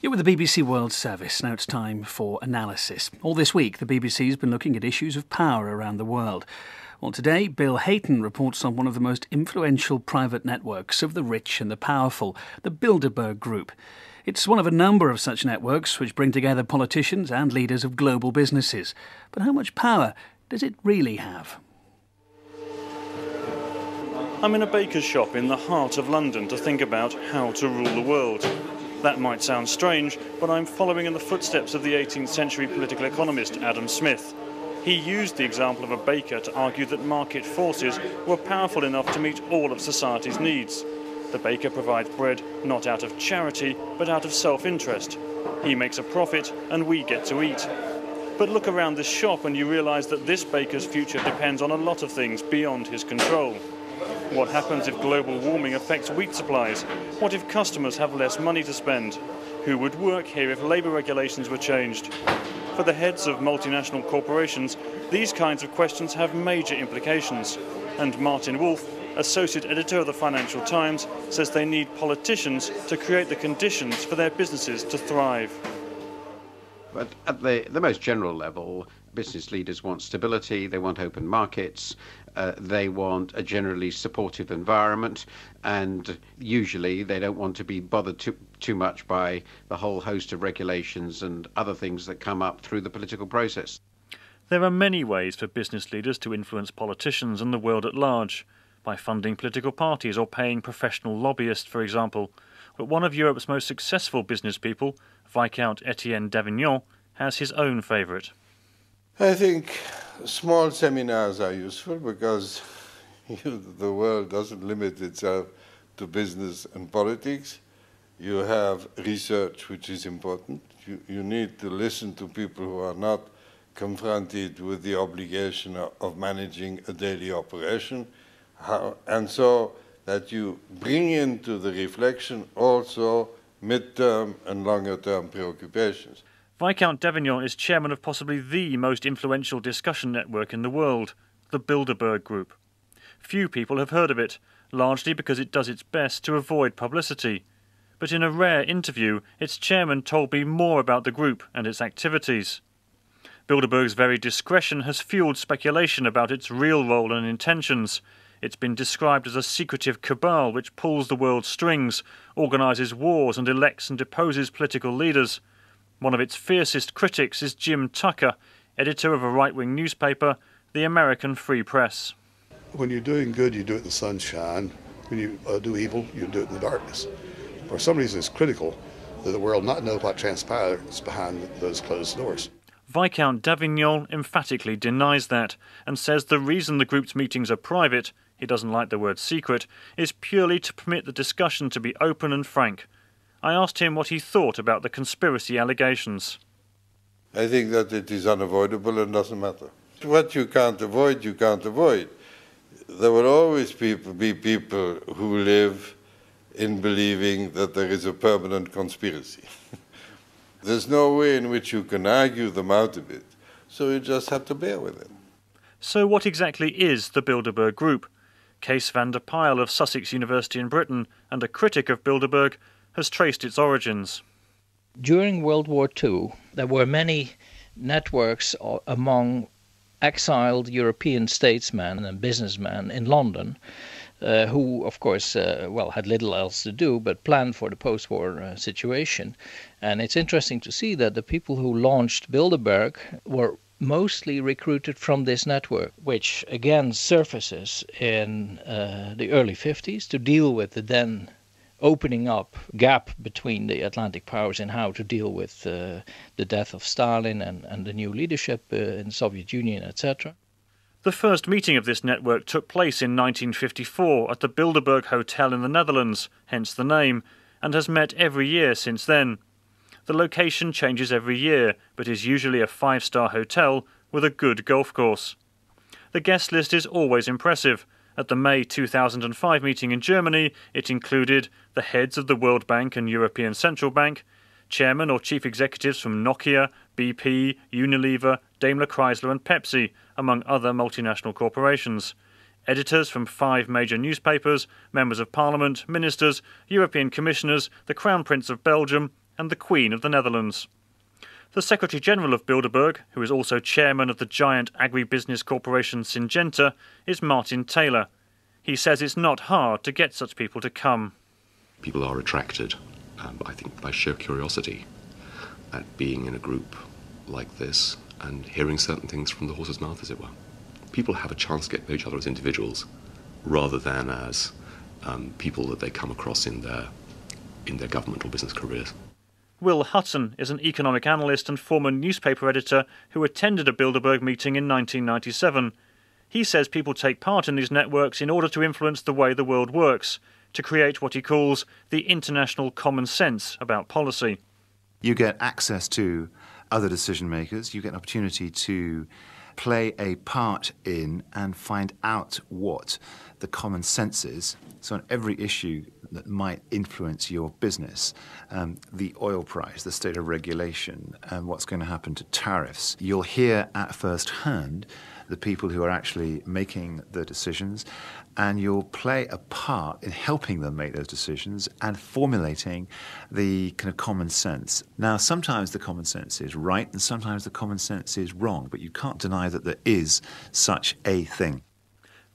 You're with the BBC World Service. Now it's time for analysis. All this week, the BBC's been looking at issues of power around the world. Well, today, Bill Hayton reports on one of the most influential private networks of the rich and the powerful, the Bilderberg Group. It's one of a number of such networks which bring together politicians and leaders of global businesses. But how much power does it really have? I'm in a baker's shop in the heart of London to think about how to rule the world. That might sound strange, but I'm following in the footsteps of the 18th century political economist Adam Smith. He used the example of a baker to argue that market forces were powerful enough to meet all of society's needs. The baker provides bread not out of charity, but out of self-interest. He makes a profit and we get to eat. But look around this shop and you realise that this baker's future depends on a lot of things beyond his control. What happens if global warming affects wheat supplies? What if customers have less money to spend? Who would work here if labour regulations were changed? For the heads of multinational corporations, these kinds of questions have major implications. And Martin Wolf, associate editor of the Financial Times, says they need politicians to create the conditions for their businesses to thrive. But at the most general level, business leaders want stability, they want open markets, they want a generally supportive environment, and usually they don't want to be bothered too much by the whole host of regulations and other things that come up through the political process. There are many ways for business leaders to influence politicians and the world at large, by funding political parties or paying professional lobbyists, for example. But one of Europe's most successful business people, Viscount Etienne d'Avignon, has his own favourite. I think small seminars are useful because the world doesn't limit itself to business and politics. You have research, which is important. You need to listen to people who are not confronted with the obligation of managing a daily operation, and so that you bring into the reflection also mid-term and longer-term preoccupations. Viscount d'Avignon is chairman of possibly the most influential discussion network in the world, the Bilderberg Group. Few people have heard of it, largely because it does its best to avoid publicity. But in a rare interview, its chairman told me more about the group and its activities. Bilderberg's very discretion has fueled speculation about its real role and intentions. It's been described as a secretive cabal which pulls the world's strings, organises wars and elects and deposes political leaders. One of its fiercest critics is Jim Tucker, editor of a right-wing newspaper, the American Free Press. When you're doing good, you do it in the sunshine. When you do evil, you do it in the darkness. For some reason, it's critical that the world not know what transpires behind those closed doors. Viscount d'Avignon emphatically denies that and says the reason the group's meetings are private, he doesn't like the word secret, is purely to permit the discussion to be open and frank. I asked him what he thought about the conspiracy allegations. I think that it is unavoidable and doesn't matter. What you can't avoid, you can't avoid. There will always be people who live in believing that there is a permanent conspiracy. There's no way in which you can argue them out of it, so you just have to bear with it. So what exactly is the Bilderberg Group? Kees van der Pijl of Sussex University in Britain, and a critic of Bilderberg, has traced its origins. During World War II, there were many networks among exiled European statesmen and businessmen in London who, of course, had little else to do but planned for the post-war situation. And it's interesting to see that the people who launched Bilderberg were mostly recruited from this network, which again surfaces in the early 50s to deal with the then opening up gap between the Atlantic powers in how to deal with the death of Stalin and the new leadership in the Soviet Union, etc. The first meeting of this network took place in 1954 at the Bilderberg Hotel in the Netherlands, hence the name, and has met every year since then. The location changes every year, but is usually a 5-star hotel with a good golf course. The guest list is always impressive. At the May 2005 meeting in Germany, it included the heads of the World Bank and European Central Bank, chairman or chief executives from Nokia, BP, Unilever, Daimler Chrysler and Pepsi, among other multinational corporations. Editors from 5 major newspapers, members of parliament, ministers, European commissioners, the Crown Prince of Belgium, and the Queen of the Netherlands. The Secretary-General of Bilderberg, who is also chairman of the giant agribusiness corporation Syngenta, is Martin Taylor. He says it's not hard to get such people to come. People are attracted, I think, by sheer curiosity at being in a group like this and hearing certain things from the horse's mouth, as it were. People have a chance to get to know each other as individuals rather than as people that they come across in their government or business careers. Will Hutton is an economic analyst and former newspaper editor who attended a Bilderberg meeting in 1997. He says people take part in these networks in order to influence the way the world works, to create what he calls the international common sense about policy. You get access to other decision makers, you get an opportunity to play a part in and find out what the common sense is. So on every issue that might influence your business, the oil price, the state of regulation, what's going to happen to tariffs, you'll hear at first hand the people who are actually making the decisions, and you'll play a part in helping them make those decisions and formulating the kind of common sense. Now, sometimes the common sense is right and sometimes the common sense is wrong, but you can't deny that there is such a thing.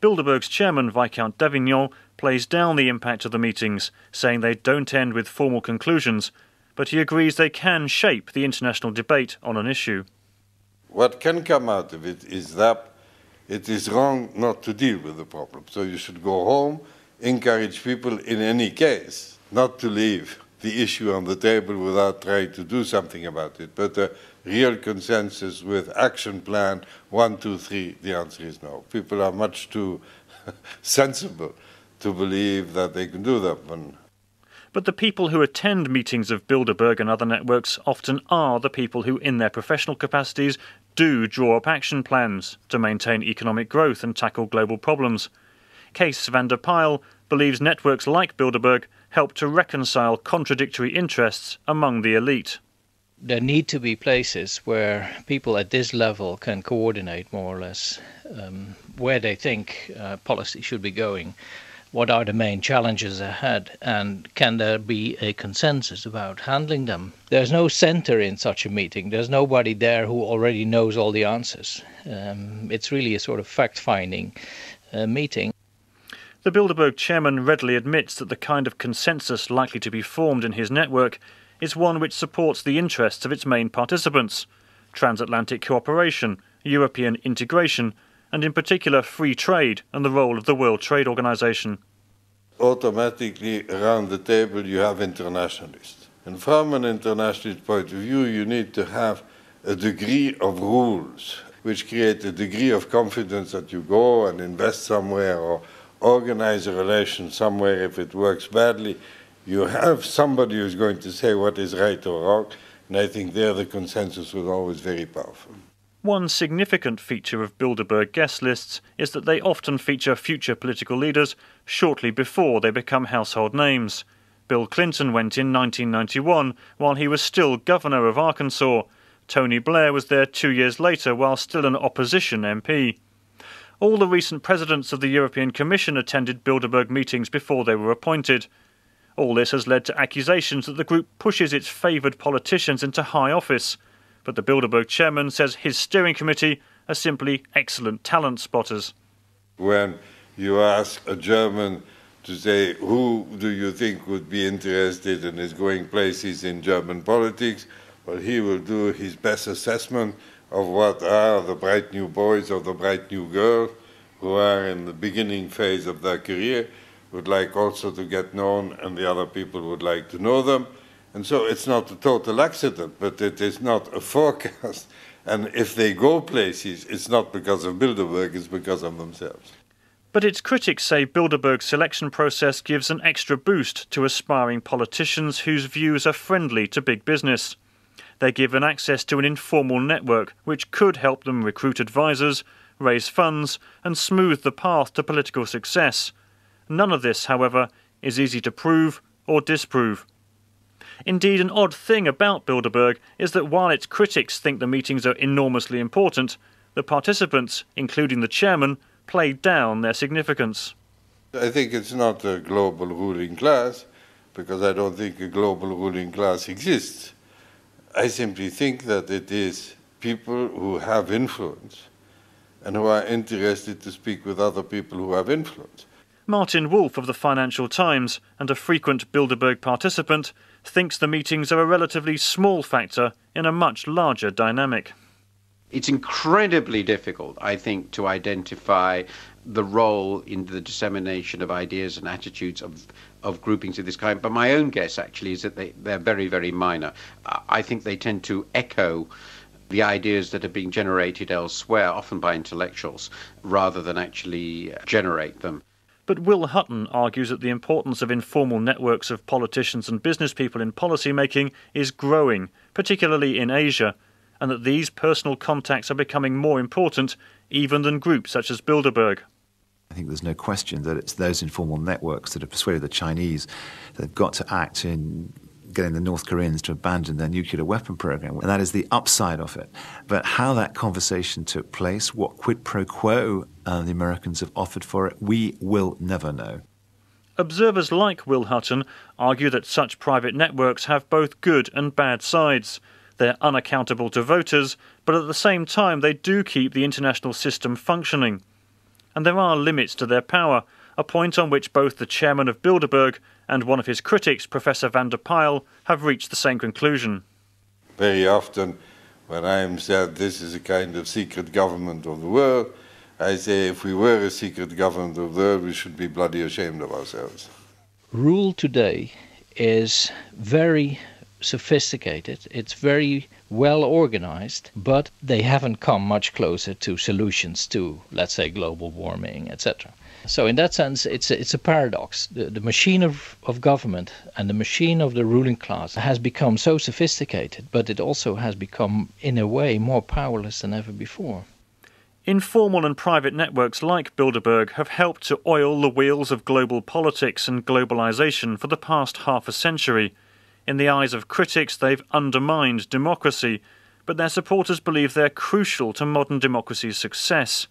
Bilderberg's chairman, Viscount d'Avignon, plays down the impact of the meetings, saying they don't end with formal conclusions, but he agrees they can shape the international debate on an issue. What can come out of it is that it is wrong not to deal with the problem. So you should go home, encourage people in any case not to leave the issue on the table without trying to do something about it. But a real consensus with action plan 1, 2, 3, the answer is no. People are much too sensible to believe that they can do that one. But the people who attend meetings of Bilderberg and other networks often are the people who, in their professional capacities, do draw up action plans to maintain economic growth and tackle global problems. Kees van der Pijl believes networks like Bilderberg help to reconcile contradictory interests among the elite. There need to be places where people at this level can coordinate more or less where they think policy should be going. What are the main challenges ahead, and can there be a consensus about handling them? There's no center in such a meeting. There's nobody there who already knows all the answers. It's really a sort of fact-finding meeting. The Bilderberg chairman readily admits that the kind of consensus likely to be formed in his network is one which supports the interests of its main participants: transatlantic cooperation, European integration, and in particular free trade and the role of the World Trade Organization. Automatically around the table you have internationalists. And from an internationalist point of view, you need to have a degree of rules which create a degree of confidence that you go and invest somewhere or organize a relation somewhere. If it works badly, you have somebody who's going to say what is right or wrong, and I think there the consensus was always very powerful. One significant feature of Bilderberg guest lists is that they often feature future political leaders shortly before they become household names. Bill Clinton went in 1991 while he was still governor of Arkansas. Tony Blair was there 2 years later while still an opposition MP. All the recent presidents of the European Commission attended Bilderberg meetings before they were appointed. All this has led to accusations that the group pushes its favoured politicians into high office. But the Bilderberg chairman says his steering committee are simply excellent talent spotters. When you ask a German to say, who do you think would be interested and is going places in German politics, well, he will do his best assessment of what are the bright new boys or the bright new girls who are in the beginning phase of their career, would like also to get known, and the other people would like to know them. And so it's not a total accident, but it is not a forecast. And if they go places, it's not because of Bilderberg, it's because of themselves. But its critics say Bilderberg's selection process gives an extra boost to aspiring politicians whose views are friendly to big business. They give them access to an informal network which could help them recruit advisors, raise funds, and smooth the path to political success. None of this, however, is easy to prove or disprove. Indeed, an odd thing about Bilderberg is that while its critics think the meetings are enormously important, the participants, including the chairman, play down their significance. I think it's not a global ruling class, because I don't think a global ruling class exists. I simply think that it is people who have influence and who are interested to speak with other people who have influence. Martin Wolf of the Financial Times, and a frequent Bilderberg participant, thinks the meetings are a relatively small factor in a much larger dynamic. It's incredibly difficult, I think, to identify the role in the dissemination of ideas and attitudes of groupings of this kind. But my own guess, actually, is that they're very, very minor. I think they tend to echo the ideas that are being generated elsewhere, often by intellectuals, rather than actually generate them. But Will Hutton argues that the importance of informal networks of politicians and business people in policy making is growing, particularly in Asia, and that these personal contacts are becoming more important even than groups such as Bilderberg. I think there's no question that it's those informal networks that have persuaded the Chinese that they've got to act in getting the North Koreans to abandon their nuclear weapon program. And that is the upside of it. But how that conversation took place, what quid pro quo the Americans have offered for it, we will never know. Observers like Will Hutton argue that such private networks have both good and bad sides. They're unaccountable to voters, but at the same time they do keep the international system functioning. And there are limits to their power, a point on which both the chairman of Bilderberg and one of his critics, Professor van der Pijl, have reached the same conclusion. Very often, when I am said this is a kind of secret government of the world, I say if we were a secret government of the world, we should be bloody ashamed of ourselves. Rule today is very sophisticated, it's very well organized, but they haven't come much closer to solutions to, let's say, global warming, etc. So in that sense, it's a paradox. The machine of government and the machine of the ruling class has become so sophisticated, but it also has become, in a way, more powerless than ever before. Informal and private networks like Bilderberg have helped to oil the wheels of global politics and globalization for the past half a century. In the eyes of critics, they've undermined democracy, but their supporters believe they're crucial to modern democracy's success.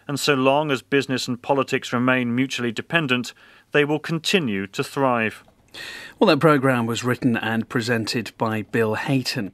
And so long as business and politics remain mutually dependent, they will continue to thrive. Well, that programme was written and presented by Bill Hayton.